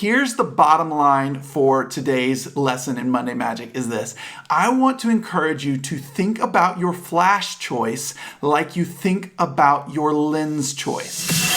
here's the bottom line for today's lesson in Monday Magic is this. I want to encourage you to think about your flash choice like you think about your lens choice.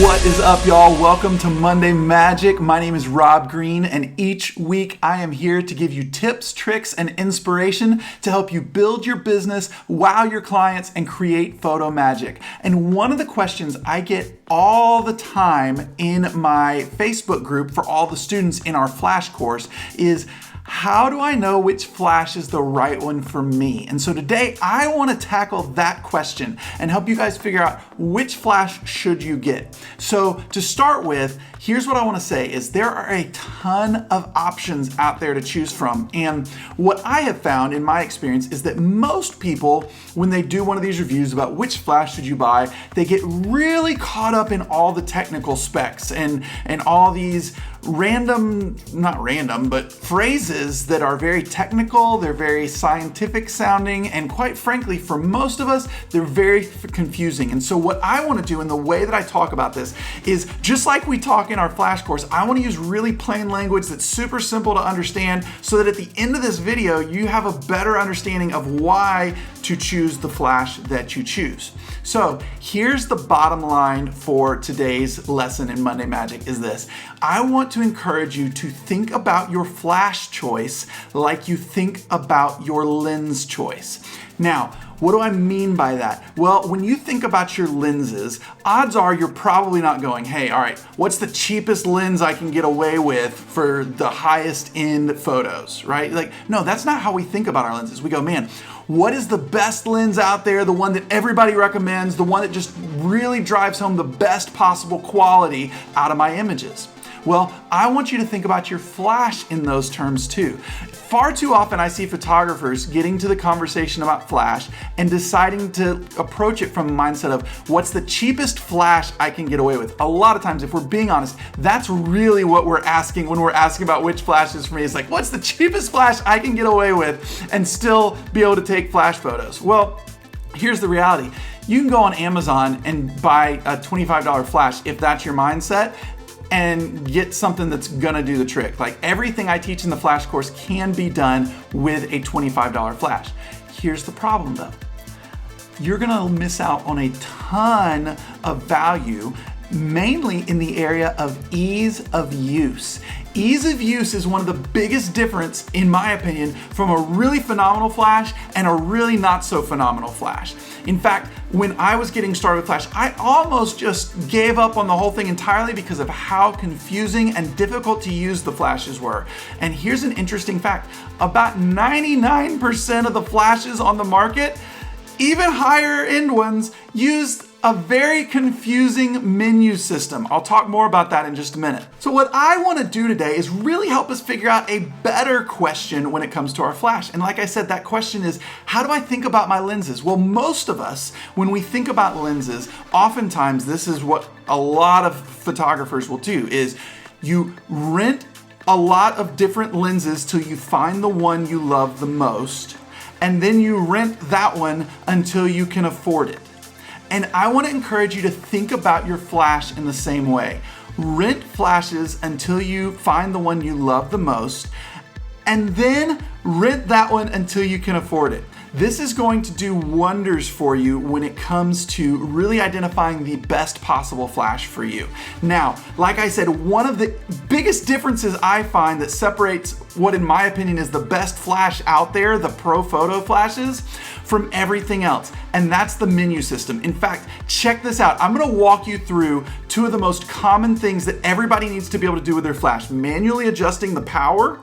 What is up, y'all? Welcome to Monday Magic. My name is Rob Green, and each week I am here to give you tips, tricks, and inspiration to help you build your business, wow your clients, and create photo magic. And one of the questions I get all the time in my Facebook group for all the students in our Flash course is, how do I know which flash is the right one for me? And so today I want to tackle that question and help you guys figure out which flash should you get. So to start with, here's what I want to say is there are a ton of options out there to choose from. And what I have found in my experience is that most people, when they do one of these reviews about which flash should you buy, they get really caught up in all the technical specs and all these not random, but phrases that are very technical, they're very scientific sounding, and quite frankly, for most of us, they're very confusing. And so what I want to do in the way that I talk about this is just like we talk in our Flash course, I want to use really plain language that's super simple to understand so that at the end of this video, you have a better understanding of why to choose the flash that you choose. So here's the bottom line for today's lesson in Monday Magic is this. I want to encourage you to think about your flash choice like you think about your lens choice. Now, what do I mean by that? Well, when you think about your lenses, odds are you're probably not going, hey, all right, what's the cheapest lens I can get away with for the highest end photos, right? Like, no, that's not how we think about our lenses. We go, man, what is the best lens out there, the one that everybody recommends, the one that just really drives home the best possible quality out of my images? Well, I want you to think about your flash in those terms too. Far too often I see photographers getting to the conversation about flash and deciding to approach it from a mindset of what's the cheapest flash I can get away with. A lot of times, if we're being honest, that's really what we're asking when we're asking about which flash is for me. It's like, what's the cheapest flash I can get away with and still be able to take flash photos? Well, here's the reality. You can go on Amazon and buy a $25 flash if that's your mindset, and get something that's gonna do the trick. Like everything I teach in the Flash course can be done with a $25 flash. Here's the problem though. You're gonna miss out on a ton of value, mainly in the area of ease of use. Ease of use is one of the biggest difference, in my opinion, from a really phenomenal flash and a really not so phenomenal flash. In fact, when I was getting started with Flash, I almost just gave up on the whole thing entirely because of how confusing and difficult to use the flashes were. And here's an interesting fact. About 99% of the flashes on the market, even higher end ones, used a very confusing menu system. I'll talk more about that in just a minute. So what I want to do today is really help us figure out a better question when it comes to our flash. And like I said, that question is, how do I think about my lenses? Well, most of us, when we think about lenses, oftentimes this is what a lot of photographers will do, is you rent a lot of different lenses till you find the one you love the most, and then you rent that one until you can afford it. And I want to encourage you to think about your flash in the same way. Rent flashes until you find the one you love the most, and then rent that one until you can afford it. This is going to do wonders for you when it comes to really identifying the best possible flash for you. Now, like I said, one of the biggest differences I find that separates what in my opinion is the best flash out there, the Profoto flashes, from everything else, and that's the menu system. In fact, check this out. I'm gonna walk you through two of the most common things that everybody needs to be able to do with their flash: manually adjusting the power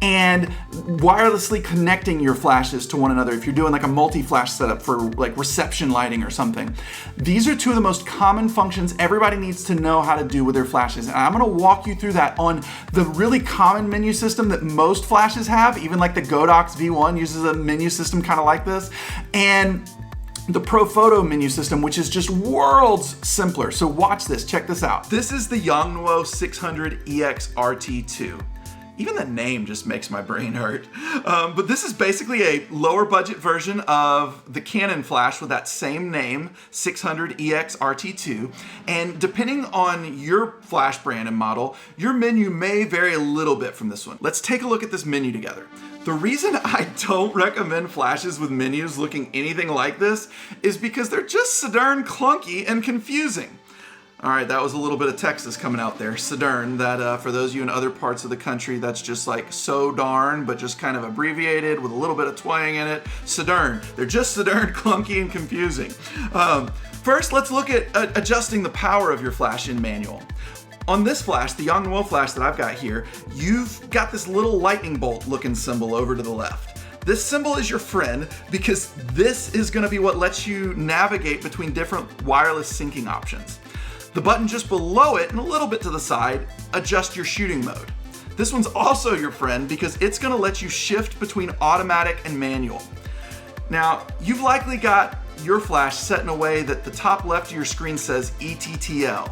and wirelessly connecting your flashes to one another if you're doing like a multi-flash setup for like reception lighting or something. These are two of the most common functions everybody needs to know how to do with their flashes. And I'm gonna walk you through that on the really common menu system that most flashes have. Even like the Godox V1 uses a menu system kind of like this. And the Profoto menu system, which is just worlds simpler. So watch this, check this out. This is the Yongnuo 600 EX RT2. Even the name just makes my brain hurt. But this is basically a lower budget version of the Canon flash with that same name, 600EX RT2. And depending on your flash brand and model, your menu may vary a little bit from this one. Let's take a look at this menu together. The reason I don't recommend flashes with menus looking anything like this is because they're just so darn clunky and confusing. All right, that was a little bit of Texas coming out there, so darn, that for those of you in other parts of the country, that's just like so darn, but just kind of abbreviated with a little bit of twang in it. So darn, they're just so darn clunky and confusing. First, let's look at adjusting the power of your flash in manual. On this flash, the Yongnuo flash that I've got here, you've got this little lightning bolt looking symbol over to the left. This symbol is your friend because this is gonna be what lets you navigate between different wireless syncing options. The button just below it and a little bit to the side, adjust your shooting mode. This one's also your friend because it's gonna let you shift between automatic and manual. Now, you've likely got your flash set in a way that the top left of your screen says ETTL.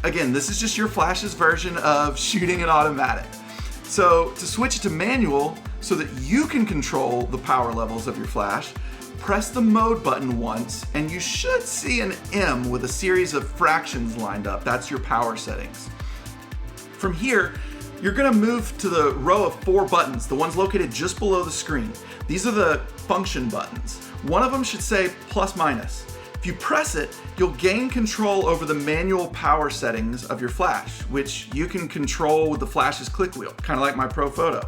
Again, this is just your flash's version of shooting in automatic. So to switch it to manual so that you can control the power levels of your flash, press the mode button once and you should see an M with a series of fractions lined up. That's your power settings. From here, you're gonna move to the row of 4 buttons, the ones located just below the screen. These are the function buttons. One of them should say plus minus. If you press it, you'll gain control over the manual power settings of your flash, which you can control with the flash's click wheel, kind of like my Profoto.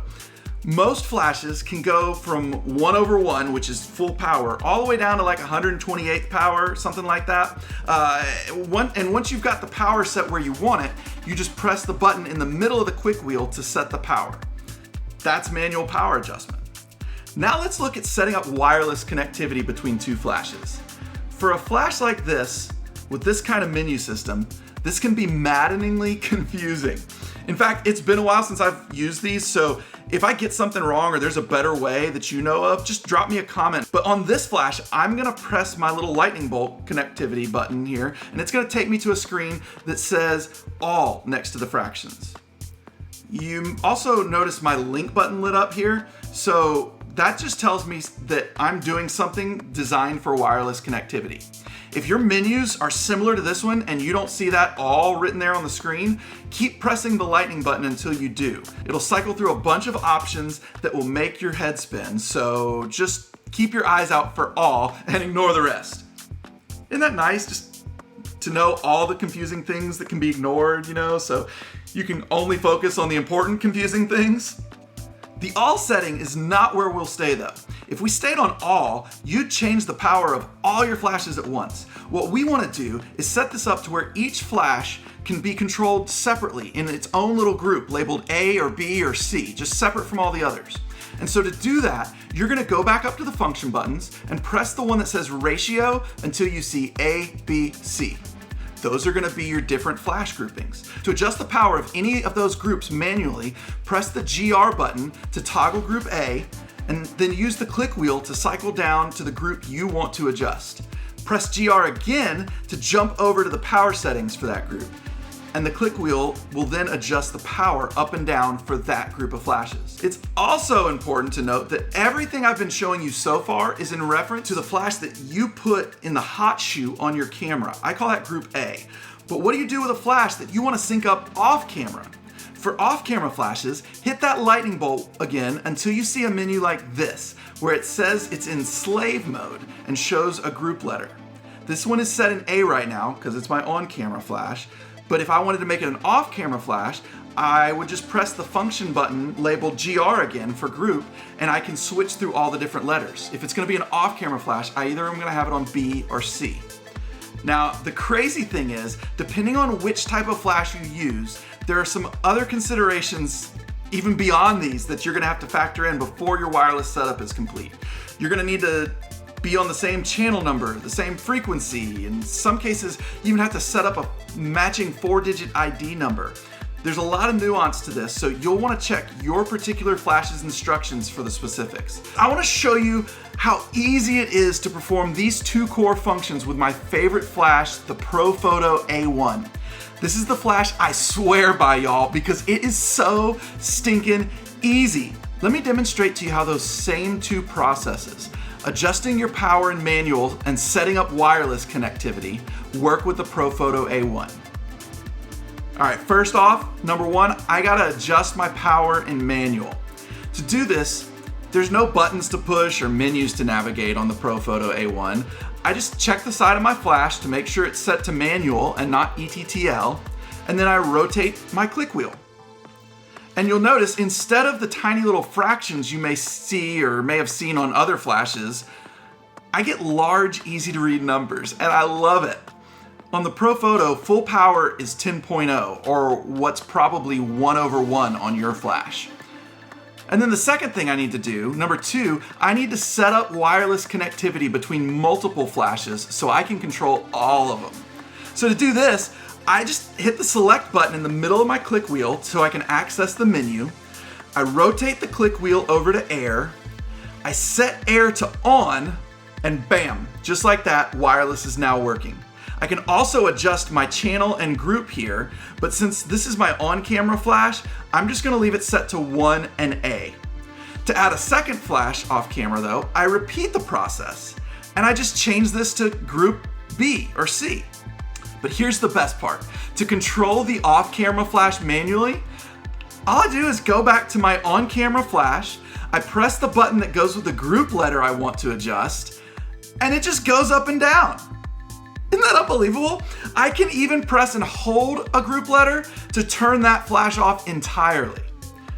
Most flashes can go from 1/1, which is full power, all the way down to like 128th power, something like that. And once you've got the power set where you want it, you just press the button in the middle of the quick wheel to set the power. That's manual power adjustment. Now let's look at setting up wireless connectivity between 2 flashes. For a flash like this, with this kind of menu system, this can be maddeningly confusing. In fact, it's been a while since I've used these, so if I get something wrong or there's a better way that you know of, just drop me a comment. But on this flash, I'm gonna press my little lightning bolt connectivity button here, and it's gonna take me to a screen that says all next to the fractions. You also notice my link button lit up here, so that just tells me that I'm doing something designed for wireless connectivity. If your menus are similar to this one and you don't see that all written there on the screen, keep pressing the lightning button until you do. It'll cycle through a bunch of options that will make your head spin, so just keep your eyes out for all and ignore the rest. Isn't that nice, just to know all the confusing things that can be ignored, so you can only focus on the important confusing things? The all setting is not where we'll stay though. If we stayed on all, you'd change the power of all your flashes at once. What we want to do is set this up to where each flash can be controlled separately in its own little group labeled A or B or C, just separate from all the others. And so to do that, you're gonna go back up to the function buttons and press the one that says ratio until you see A, B, C. Those are gonna be your different flash groupings. To adjust the power of any of those groups manually, press the GR button to toggle group A, and then use the click wheel to cycle down to the group you want to adjust. Press GR again to jump over to the power settings for that group. And the click wheel will then adjust the power up and down for that group of flashes. It's also important to note that everything I've been showing you so far is in reference to the flash that you put in the hot shoe on your camera. I call that group A. But what do you do with a flash that you want to sync up off camera? For off-camera flashes, hit that lightning bolt again until you see a menu like this, where it says it's in slave mode and shows a group letter. This one is set in A right now because it's my on-camera flash, but if I wanted to make it an off-camera flash, I would just press the function button labeled GR again for group, and I can switch through all the different letters. If it's gonna be an off-camera flash, I either am gonna have it on B or C. Now, the crazy thing is, depending on which type of flash you use, there are some other considerations even beyond these that you're gonna have to factor in before your wireless setup is complete. You're gonna need to be on the same channel number, the same frequency. In some cases, you even have to set up a matching 4-digit ID number. There's a lot of nuance to this, so you'll want to check your particular flash's instructions for the specifics. I want to show you how easy it is to perform these 2 core functions with my favorite flash, the Profoto A1. This is the flash I swear by, y'all, because it is so stinking easy. Let me demonstrate to you how those same two processes, adjusting your power and manual and setting up wireless connectivity, work with the Profoto A1. All right, first off, number one, I gotta adjust my power in manual. To do this, there's no buttons to push or menus to navigate on the Profoto A1. I just check the side of my flash to make sure it's set to manual and not ETTL, and then I rotate my click wheel. And you'll notice instead of the tiny little fractions you may see or may have seen on other flashes, I get large, easy to read numbers, and I love it. On the Profoto, full power is 10.0, or what's probably 1/1 on your flash. And then the second thing I need to do, number two, I need to set up wireless connectivity between multiple flashes so I can control all of them. So to do this, I just hit the select button in the middle of my click wheel so I can access the menu. I rotate the click wheel over to air. I set air to on, and bam, just like that, wireless is now working. I can also adjust my channel and group here, but since this is my on-camera flash, I'm just gonna leave it set to 1 and A. To add a second flash off camera though, I repeat the process, and I just change this to group B or C. But here's the best part. To control the off-camera flash manually, all I do is go back to my on-camera flash, I press the button that goes with the group letter I want to adjust, and it just goes up and down. Isn't that unbelievable? I can even press and hold a group letter to turn that flash off entirely.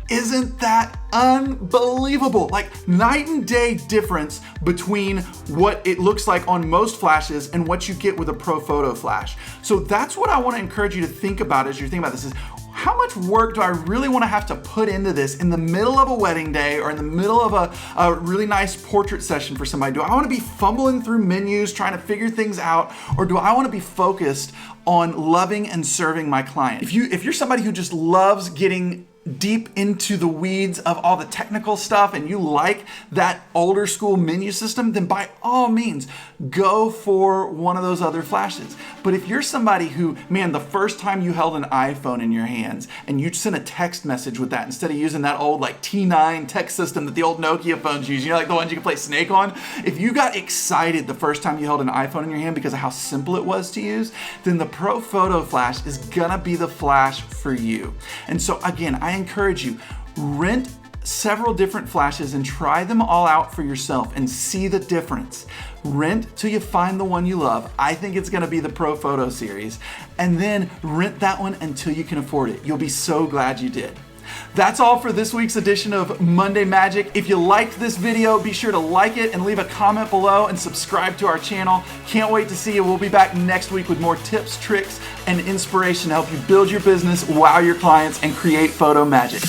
Isn't that unbelievable? Like night and day difference between what it looks like on most flashes and what you get with a Profoto flash. So that's what I want to encourage you to think about as you're thinking about this is, how much work do I really want to have to put into this in the middle of a wedding day or in the middle of a really nice portrait session for somebody? Do I want to be fumbling through menus trying to figure things out, or do I want to be focused on loving and serving my client? If you're somebody who just loves getting deep into the weeds of all the technical stuff and you like that older school menu system, then by all means, go for one of those other flashes. But if you're somebody who, man, the first time you held an iPhone in your hands and you sent a text message with that instead of using that old like T9 text system that the old Nokia phones use, you know, like the ones you can play Snake on, if you got excited the first time you held an iPhone in your hand because of how simple it was to use, then the Profoto flash is gonna be the flash for you. And so again, I encourage you, rent several different flashes and try them all out for yourself and see the difference. Rent till you find the one you love. I think it's gonna be the Profoto series. And then rent that one until you can afford it. You'll be so glad you did. That's all for this week's edition of Monday Magic. If you liked this video, be sure to like it and leave a comment below and subscribe to our channel. Can't wait to see you. We'll be back next week with more tips, tricks, and inspiration to help you build your business, wow your clients, and create photo magic.